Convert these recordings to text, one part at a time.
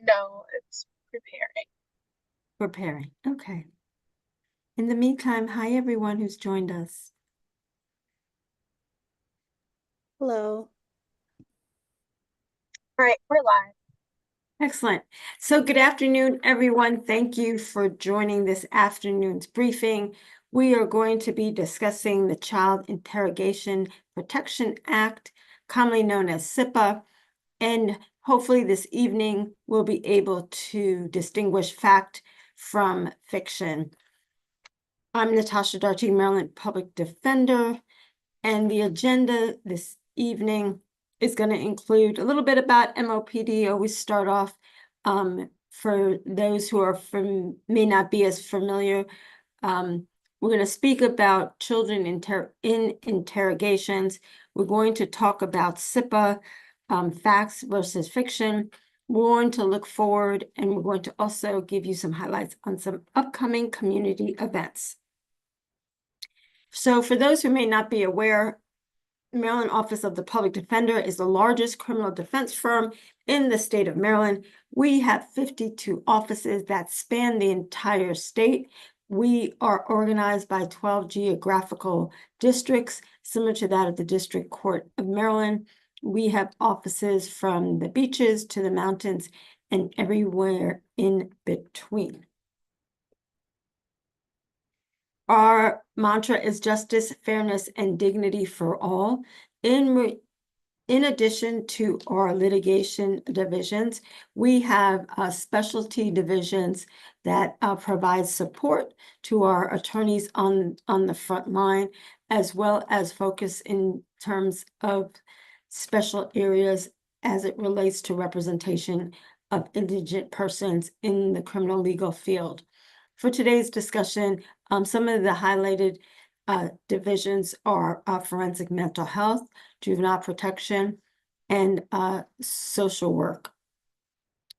No, it's preparing. Preparing. Okay. In the meantime, hi everyone who's joined us. Hello. All right, we're live. Excellent. So good afternoon, everyone. Thank you for joining this afternoon's briefing. We are going to be discussing the Child Interrogation Protection Act, commonly known as SIPA, and hopefully this evening we'll be able to distinguish fact from fiction. I'm Natasha Darty, Maryland Public Defender, and the agenda this evening is going to include a little bit about MOPD. Always start off for those who are may not be as familiar. We're going to speak about children in interrogations. We're going to talk about SIPA, facts versus fiction. We're going to look forward, and we're going to also give you some highlights on some upcoming community events. So for those who may not be aware, Maryland Office of the Public Defender is the largest criminal defense firm in the state of Maryland. We have 52 offices that span the entire state. We are organized by 12 geographical districts, similar to that of the District Court of Maryland. We have offices from the beaches to the mountains and everywhere in between. Our mantra is justice, fairness, and dignity for all. In addition to our litigation divisions, we have specialty divisions that provide support to our attorneys on the front line, as well as focus in terms of special areas as it relates to representation of indigent persons in the criminal legal field. For today's discussion, some of the highlighted divisions are forensic mental health, juvenile protection, and social work.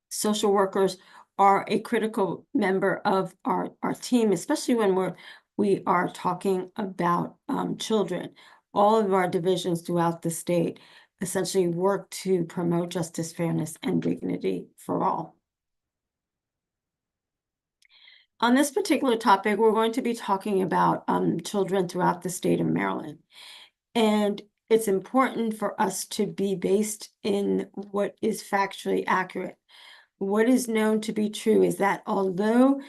Social workers are a critical member of our team, especially when we are talking about children. All of our divisions throughout the state essentially work to promote justice, fairness, and dignity for all. On this particular topic, we're going to be talking about children throughout the state of Maryland. And it's important for us to be based in what is factually accurate. What is known to be true is that although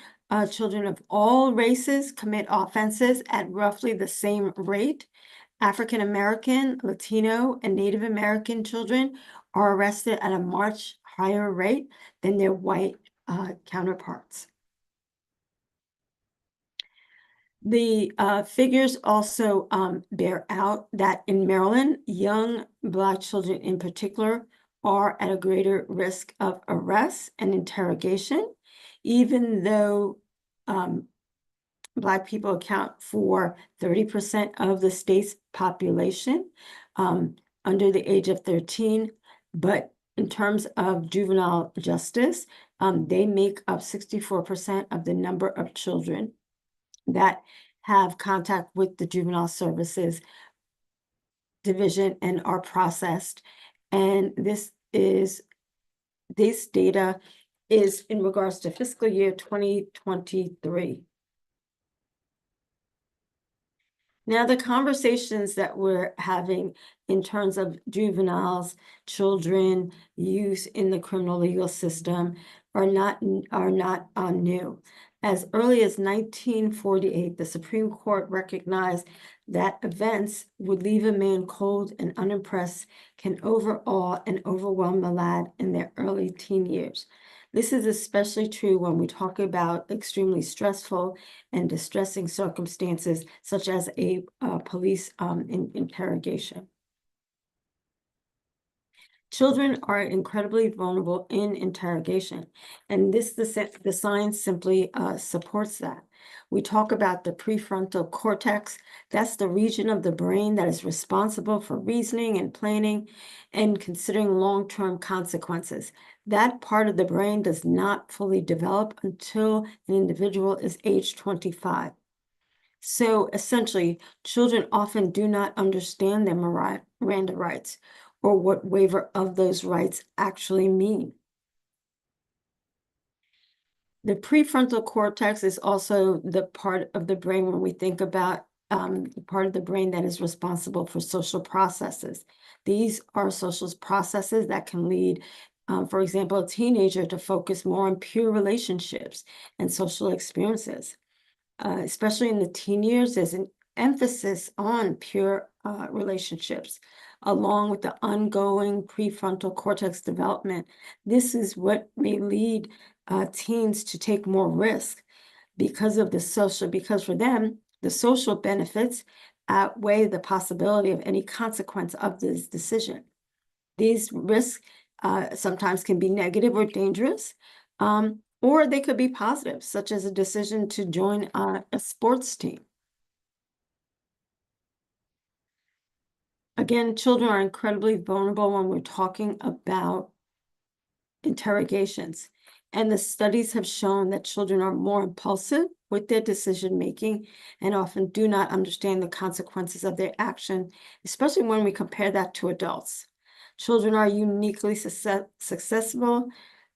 children of all races commit offenses at roughly the same rate, African American, Latino, and Native American children are arrested at a much higher rate than their white counterparts. The figures also bear out that in Maryland, young Black children in particular are at a greater risk of arrest and interrogation, even though Black people account for 30% of the state's population under the age of 13. But in terms of juvenile justice, they make up 64% of the number of children that have contact with the Juvenile Services Division and are processed. And this data is in regards to fiscal year 2023. Now, the conversations that we're having in terms of juveniles, children, youth in the criminal legal system are not new. As early as 1948, the Supreme Court recognized that events would leave a man cold and unimpressed, can overawe and overwhelm a lad in their early teen years. This is especially true when we talk about extremely stressful and distressing circumstances, such as a police interrogation. Children are incredibly vulnerable in interrogation, and the science simply supports that. We talk about the prefrontal cortex. That's the region of the brain that is responsible for reasoning and planning and considering long-term consequences. That part of the brain does not fully develop until an individual is age 25. So essentially, children often do not understand their Miranda rights or what waiver of those rights actually mean. The prefrontal cortex is also the part of the brain when we think about the part of the brain that is responsible for social processes. These are social processes that can lead, for example, a teenager to focus more on pure relationships and social experiences. Especially in the teen years, there's an emphasis on pure relationships, along with the ongoing prefrontal cortex development. This is what may lead teens to take more risk because for them, the social benefits outweigh the possibility of any consequence of this decision. These risks sometimes can be negative or dangerous, or they could be positive, such as a decision to join a sports team. Again, children are incredibly vulnerable when we're talking about interrogations. And the studies have shown that children are more impulsive with their decision making and often do not understand the consequences of their action, especially when we compare that to adults. Children are uniquely susceptible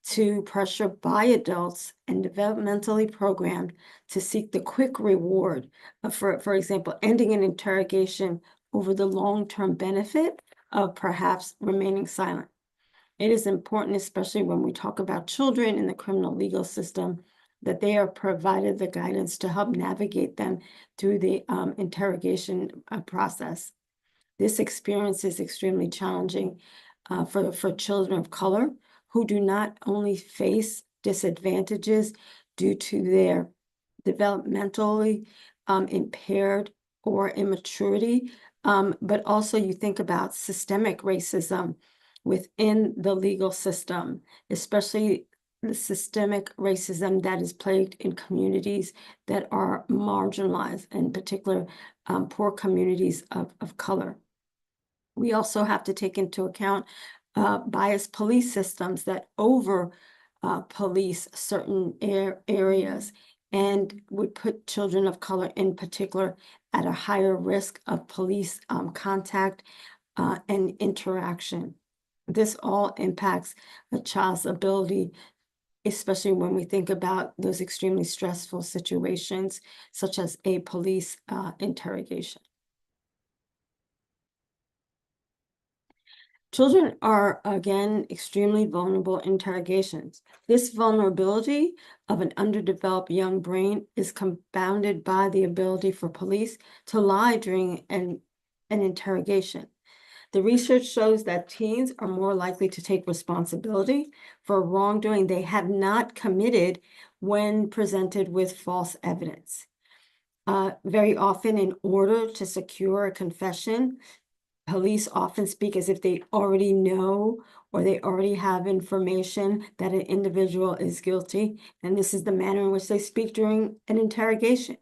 to pressure by adults and developmentally programmed to seek the quick reward of, for example, ending an interrogation over the long-term benefit of perhaps remaining silent. It is important, especially when we talk about children in the criminal legal system, that they are provided the guidance to help navigate them through the interrogation process. This experience is extremely challenging for children of color who do not only face disadvantages due to their developmentally impaired or immaturity, but also you think about systemic racism within the legal system, especially the systemic racism that is plagued in communities that are marginalized, in particular, poor communities of color. We also have to take into account biased police systems that over police certain areas and would put children of color in particular at a higher risk of police contact and interaction. This all impacts a child's ability, especially when we think about those extremely stressful situations, such as a police interrogation. Children are, again, extremely vulnerable in interrogations. This vulnerability of an underdeveloped young brain is compounded by the ability for police to lie during an interrogation. The research shows that teens are more likely to take responsibility for wrongdoing they have not committed when presented with false evidence. Very often, in order to secure a confession, police often speak as if they already know or they already have information that an individual is guilty, and this is the manner in which they speak during an interrogation.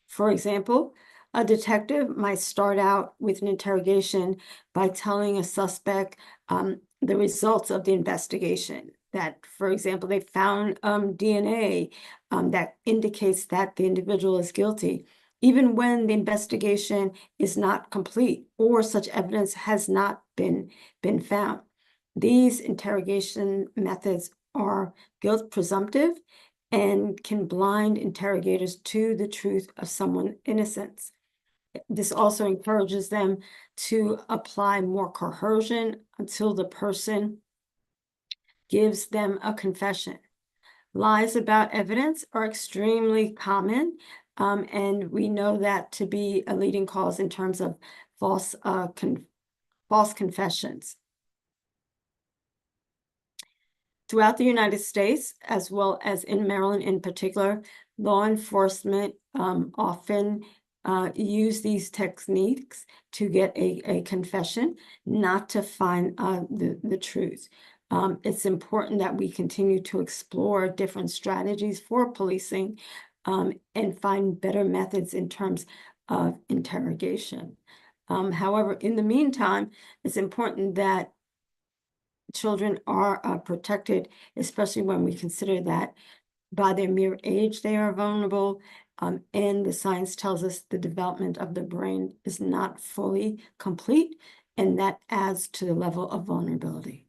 For example, a detective might start out with an interrogation by telling a suspect the results of the investigation. That, for example, they found DNA that indicates that the individual is guilty, even when the investigation is not complete or such evidence has not been found. These interrogation methods are guilt presumptive and can blind interrogators to the truth of someone's innocence. This also encourages them to apply more coercion until the person gives them a confession. Lies about evidence are extremely common, and we know that to be a leading cause in terms of false confessions. Throughout the United States, as well as in Maryland in particular, law enforcement often use these techniques to get a confession, not to find the truth. It's important that we continue to explore different strategies for policing and find better methods in terms of interrogation. However, in the meantime, it's important that children are protected, especially when we consider that by their mere age they are vulnerable, and the science tells us the development of the brain is not fully complete, and that adds to the level of vulnerability.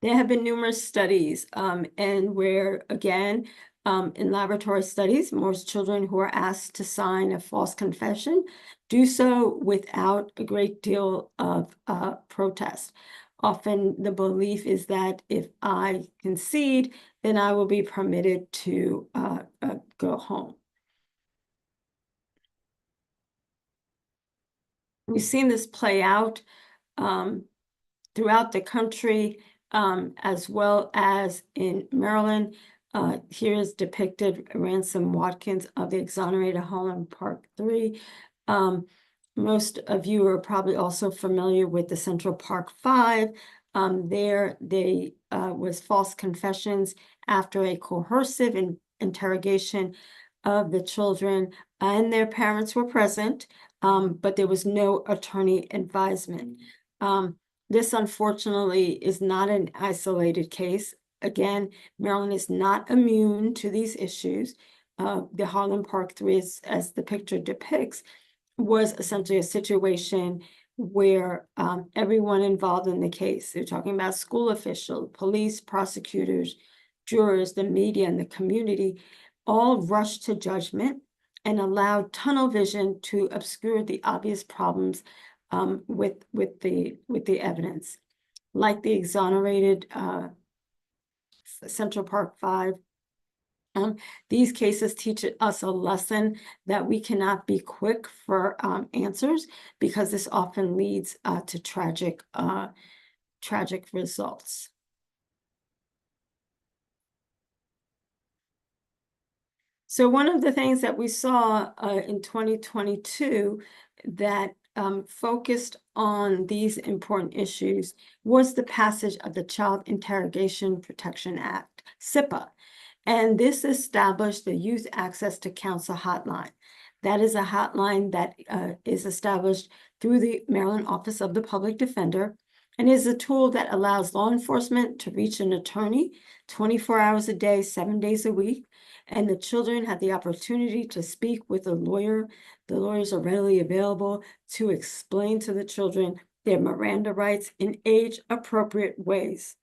There have been numerous studies, and where, again, in laboratory studies, most children who are asked to sign a false confession do so without a great deal of protest. Often the belief is that if I concede, then I will be permitted to go home. We've seen this play out throughout the country, as well as in Maryland. Here is depicted Ransom Watkins of the exonerated Holland Park 3. Most of you are probably also familiar with the Central Park 5. There they was false confessions after a coercive interrogation of the children, and their parents were present, but there was no attorney advisement. This unfortunately is not an isolated case. Again, Maryland is not immune to these issues. The Harlem Park 3, as the picture depicts, was essentially a situation where everyone involved in the case, they're talking about school officials, police, prosecutors, jurors, the media, and the community, all rushed to judgment and allowed tunnel vision to obscure the obvious problems with the evidence, like the exonerated Central Park 5. These cases teach us a lesson that we cannot be quick for answers, because this often leads to tragic results. So one of the things that we saw in 2022 that focused on these important issues was the passage of the Child Interrogation Protection Act, CIPA. And this established the Youth Access to Counsel Hotline. That is a hotline that is established through the Maryland Office of the Public Defender, and is a tool that allows law enforcement to reach an attorney 24 hours a day, 7 days a week. And the children have the opportunity to speak with a lawyer. The lawyers are readily available to explain to the children their Miranda rights in age-appropriate ways.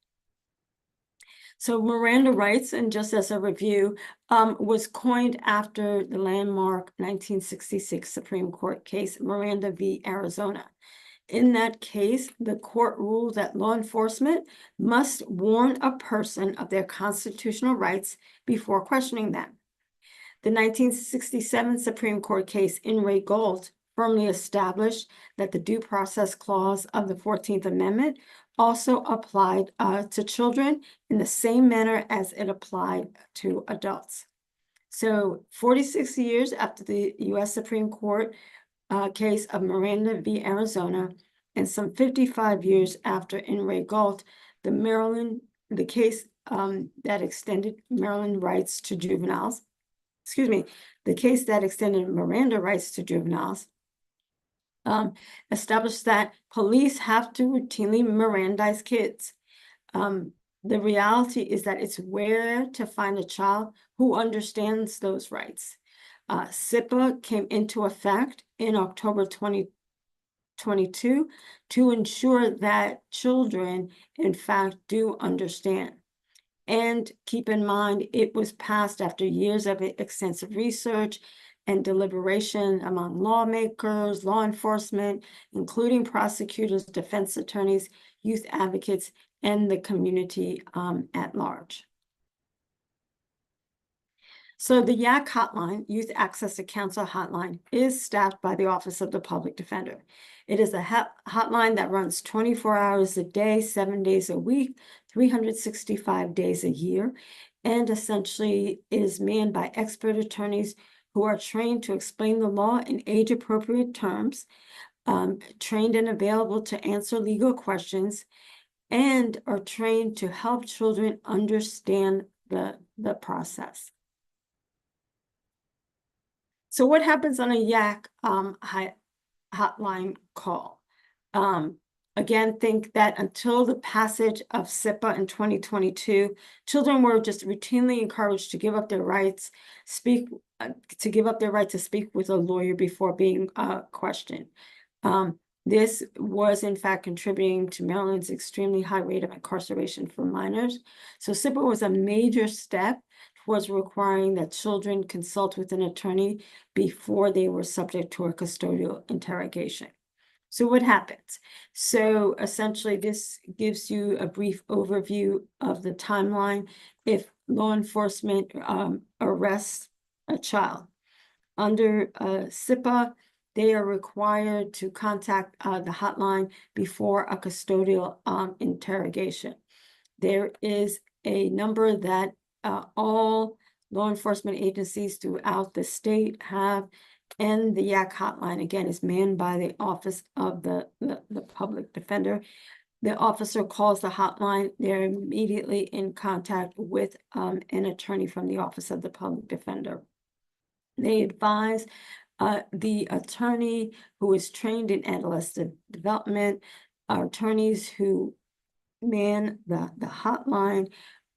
So Miranda rights, and just as a review, was coined after the landmark 1966 Supreme Court case, Miranda v. Arizona. In that case, the court ruled that law enforcement must warn a person of their constitutional rights before questioning them. The 1967 Supreme Court case, In re Gold, firmly established that the Due Process Clause of the 14th Amendment also applied to children in the same manner as it applied to adults. So 46 years after the U.S. Supreme Court case of Miranda v. Arizona, and some 55 years after In re Gold, the case that extended Maryland rights to juveniles, the case that extended Miranda rights to juveniles, established that police have to routinely Mirandize kids. The reality is that it's rare to find a child who understands those rights. CIPA came into effect in October 2022 to ensure that children, in fact, do understand. And keep in mind, it was passed after years of extensive research and deliberation among lawmakers, law enforcement, including prosecutors, defense attorneys, youth advocates, and the community at large. So the YAC hotline, Youth Access to Counsel Hotline, is staffed by the Office of the Public Defender. It is a hotline that runs 24 hours a day, 7 days a week, 365 days a year, and essentially is manned by expert attorneys who are trained to explain the law in age-appropriate terms, trained and available to answer legal questions, and are trained to help children understand the process. So what happens on a YAC hotline call? Again, think that until the passage of CIPA in 2022, children were just routinely encouraged to give up their rights, to give up their right to speak with a lawyer before being questioned. This was in fact contributing to Maryland's extremely high rate of incarceration for minors. So SIPA was a major step towards requiring that children consult with an attorney before they were subject to a custodial interrogation. So what happens? So essentially, this gives you a brief overview of the timeline. If law enforcement arrests a child under SIPA, they are required to contact the hotline before a custodial interrogation. There is a number that all law enforcement agencies throughout the state have, and the YAC hotline, again, is manned by the Office of the Public Defender. The officer calls the hotline. They're immediately in contact with an attorney from the Office of the Public Defender. They advise the attorney who is trained in adolescent development. Attorneys who man the hotline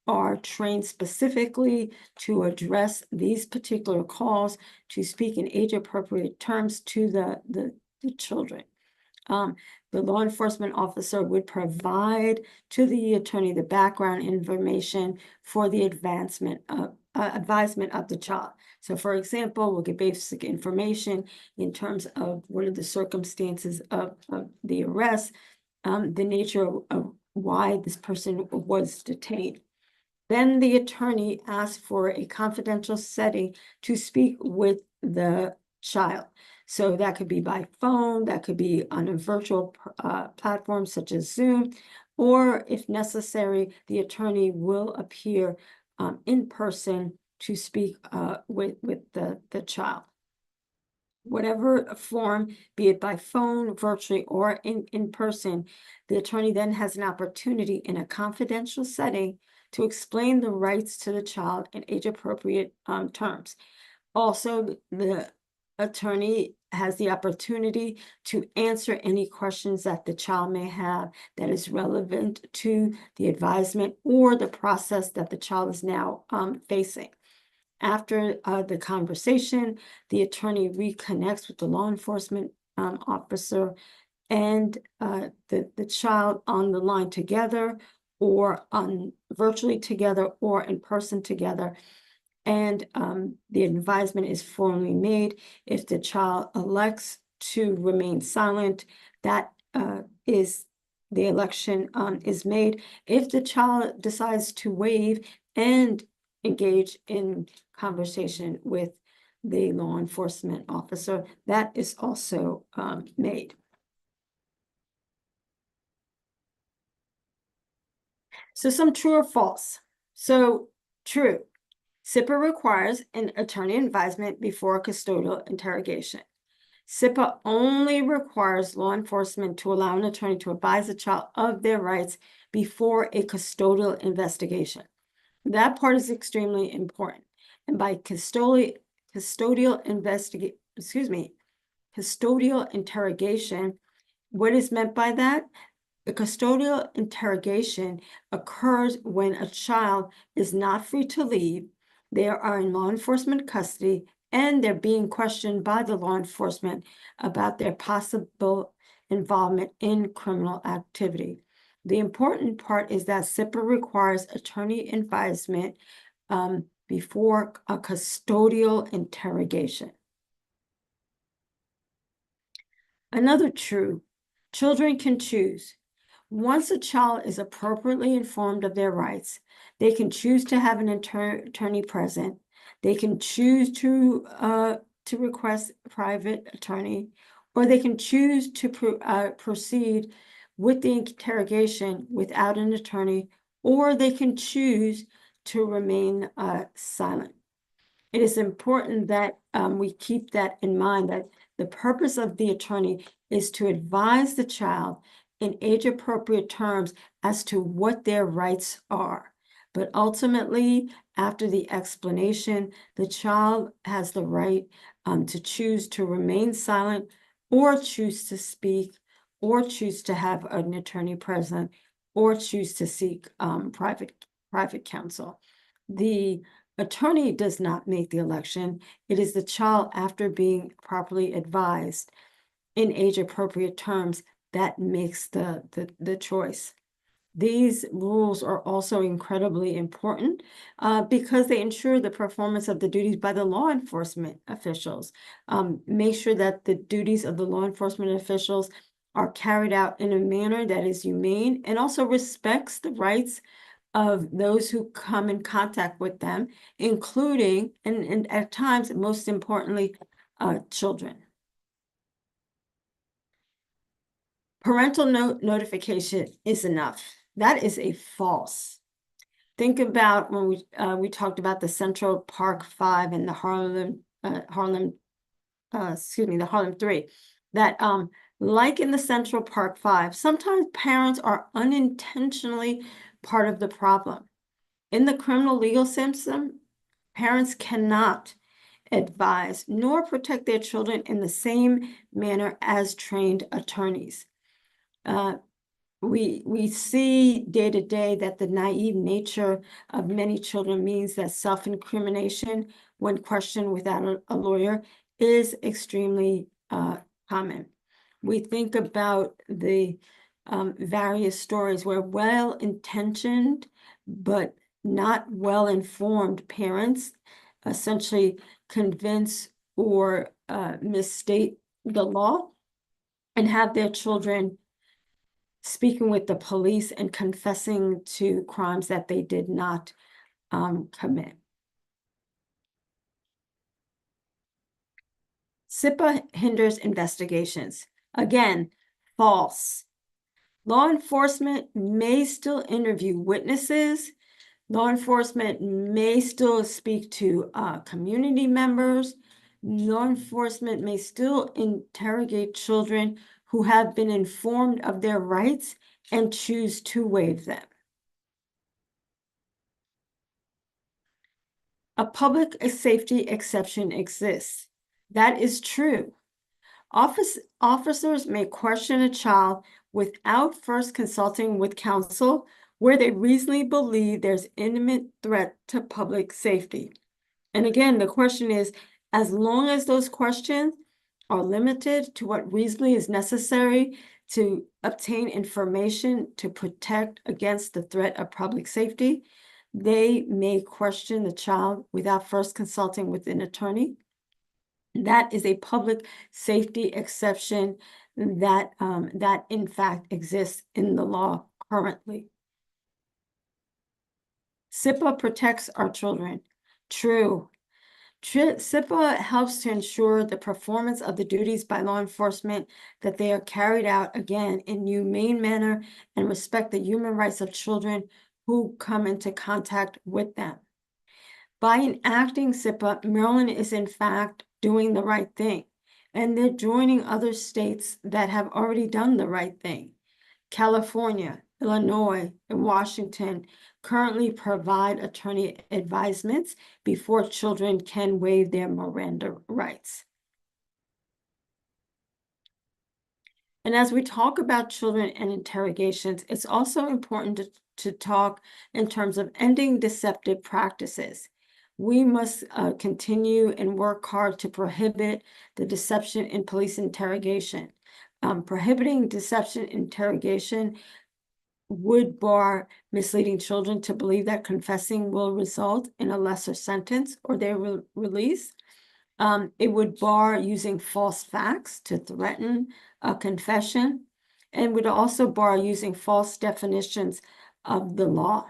are trained specifically to address these particular calls, to speak in age-appropriate terms to the children. The law enforcement officer would provide to the attorney the background information for the advisement of the child. So for example, we'll get basic information in terms of what are the circumstances of the arrest, the nature of why this person was detained. Then the attorney asks for a confidential setting to speak with the child. So that could be by phone, that could be on a virtual platform such as Zoom, or if necessary, the attorney will appear in person to speak with the child. Whatever form, be it by phone, virtually, or in person, the attorney then has an opportunity in a confidential setting to explain the rights to the child in age-appropriate terms. Also, the attorney has the opportunity to answer any questions that the child may have that is relevant to the advisement or the process that the child is now facing. After the conversation, the attorney reconnects with the law enforcement officer and the child on the line together, or virtually together, or in person together. And the advisement is formally made. If the child elects to remain silent, that is the election is made. If the child decides to waive and engage in conversation with the law enforcement officer, that is also made. So some true or false. So true. SIPA requires an attorney advisement before custodial interrogation. SIPA only requires law enforcement to allow an attorney to advise a child of their rights before a custodial investigation. That part is extremely important. And by custodial interrogation, what is meant by that? The custodial interrogation occurs when a child is not free to leave, they are in law enforcement custody, and they're being questioned by the law enforcement about their possible involvement in criminal activity. The important part is that SIPA requires attorney advisement before a custodial interrogation. Another true, children can choose. Once a child is appropriately informed of their rights, they can choose to have an attorney present. They can choose to request a private attorney, or they can choose to proceed with the interrogation without an attorney, or they can choose to remain silent. It is important that we keep that in mind, that the purpose of the attorney is to advise the child in age-appropriate terms as to what their rights are. But ultimately, after the explanation, the child has the right to choose to remain silent, or choose to speak, or choose to have an attorney present, or choose to seek private counsel. The attorney does not make the election. It is the child after being properly advised. in age-appropriate terms that makes the choice. These rules are also incredibly important because they ensure the performance of the duties by the law enforcement officials. Make sure that the duties of the law enforcement officials are carried out in a manner that is humane and also respects the rights of those who come in contact with them, including, and at times, most importantly, children. Parental notification is enough. That is a false. Think about when we talked about the Central Park Five and the Harlem 3. That like in the Central Park Five, sometimes parents are unintentionally part of the problem. In the criminal legal system, parents cannot advise nor protect their children in the same manner as trained attorneys. We see day to day that the naive nature of many children means that self-incrimination, when questioned without a lawyer, is extremely common. We think about the various stories where well-intentioned but not well-informed parents essentially convince or misstate the law and have their children speaking with the police and confessing to crimes that they did not commit. SIPA hinders investigations. Again, false. Law enforcement may still interview witnesses. Law enforcement may still speak to community members. Law enforcement may still interrogate children who have been informed of their rights and choose to waive them. A public safety exception exists. That is true. Officers may question a child without first consulting with counsel where they reasonably believe there's imminent threat to public safety. And again, the question is, as long as those questions are limited to what reasonably is necessary to obtain information to protect against the threat of public safety, they may question the child without first consulting with an attorney. That is a public safety exception that in fact exists in the law currently. SIPA protects our children. True. SIPA helps to ensure the performance of the duties by law enforcement, that they are carried out, again, in humane manner and respect the human rights of children who come into contact with them. By enacting SIPA, Maryland is in fact doing the right thing, and they're joining other states that have already done the right thing. California, Illinois, and Washington currently provide attorney advisements before children can waive their Miranda rights. And as we talk about children and interrogations, it's also important to talk in terms of ending deceptive practices. We must continue and work hard to prohibit the deception in police interrogation. Prohibiting deception interrogation would bar misleading children to believe that confessing will result in a lesser sentence or their release. It would bar using false facts to threaten a confession, and would also bar using false definitions of the law.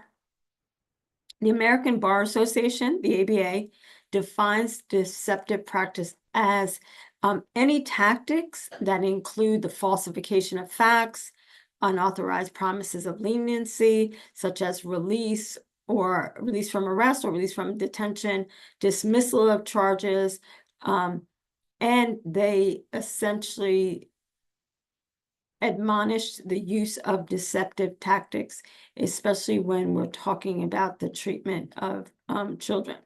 The American Bar Association, the ABA, defines deceptive practice as any tactics that include the falsification of facts, unauthorized promises of leniency, such as release or release from arrest or release from detention, dismissal of charges, and they essentially admonish the use of deceptive tactics, especially when we're talking about the treatment of children.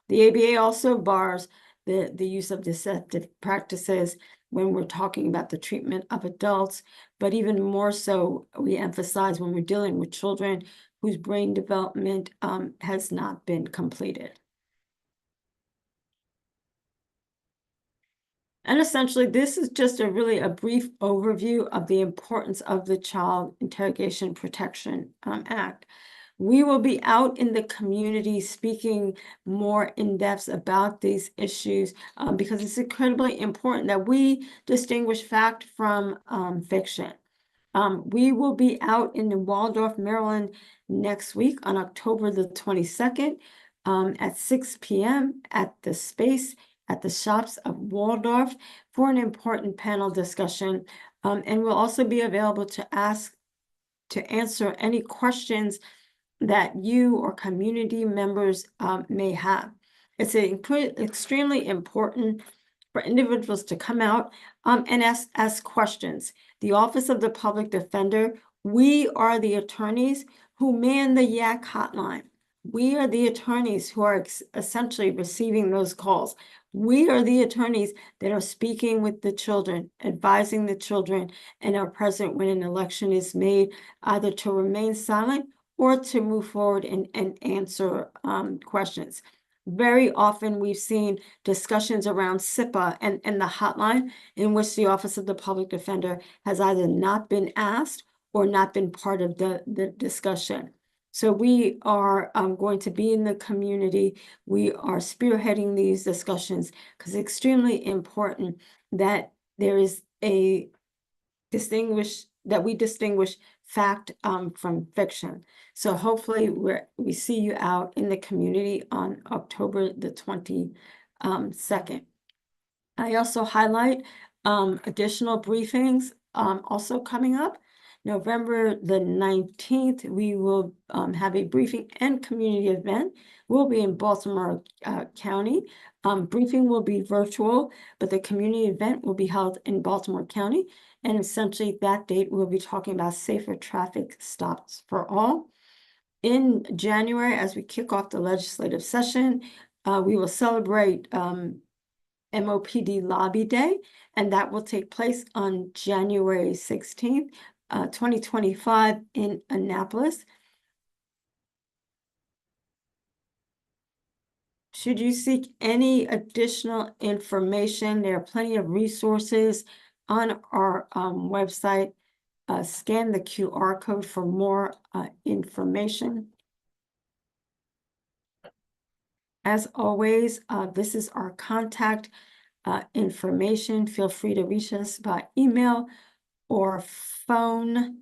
The ABA also bars the use of deceptive practices when we're talking about the treatment of adults, but even more so, we emphasize when we're dealing with children whose brain development has not been completed. And essentially, this is just a brief overview of the importance of the Child Interrogation Protection Act. We will be out in the community speaking more in depth about these issues because it's incredibly important that we distinguish fact from fiction. We will be out in Waldorf, Maryland next week on October the 22nd at 6 p.m. at the space at the shops of Waldorf for an important panel discussion. And we'll also be available to answer any questions that you or community members may have. It's extremely important for individuals to come out and ask questions. The Office of the Public Defender, we are the attorneys who man the YAC hotline. We are the attorneys who are essentially receiving those calls. We are the attorneys that are speaking with the children, advising the children, and are present when an election is made, either to remain silent or to move forward and answer questions. Very often we've seen discussions around SIPA and the hotline in which the Office of the Public Defender has either not been asked or not been part of the discussion. So we are going to be in the community. We are spearheading these discussions because it's extremely important that there is we distinguish fact from fiction. So hopefully we see you out in the community on October the 22nd. I also highlight additional briefings also coming up. November the 19th, we will have a briefing and community event. We'll be in Baltimore County. Briefing will be virtual, but the community event will be held in Baltimore County. And essentially that date, we'll be talking about safer traffic stops for all. In January, as we kick off the legislative session, we will celebrate MOPD Lobby Day, and that will take place on January 16th, 2025 in Annapolis. Should you seek any additional information, there are plenty of resources on our website. Scan the QR code for more information. As always, this is our contact information. Feel free to reach us by email or phone.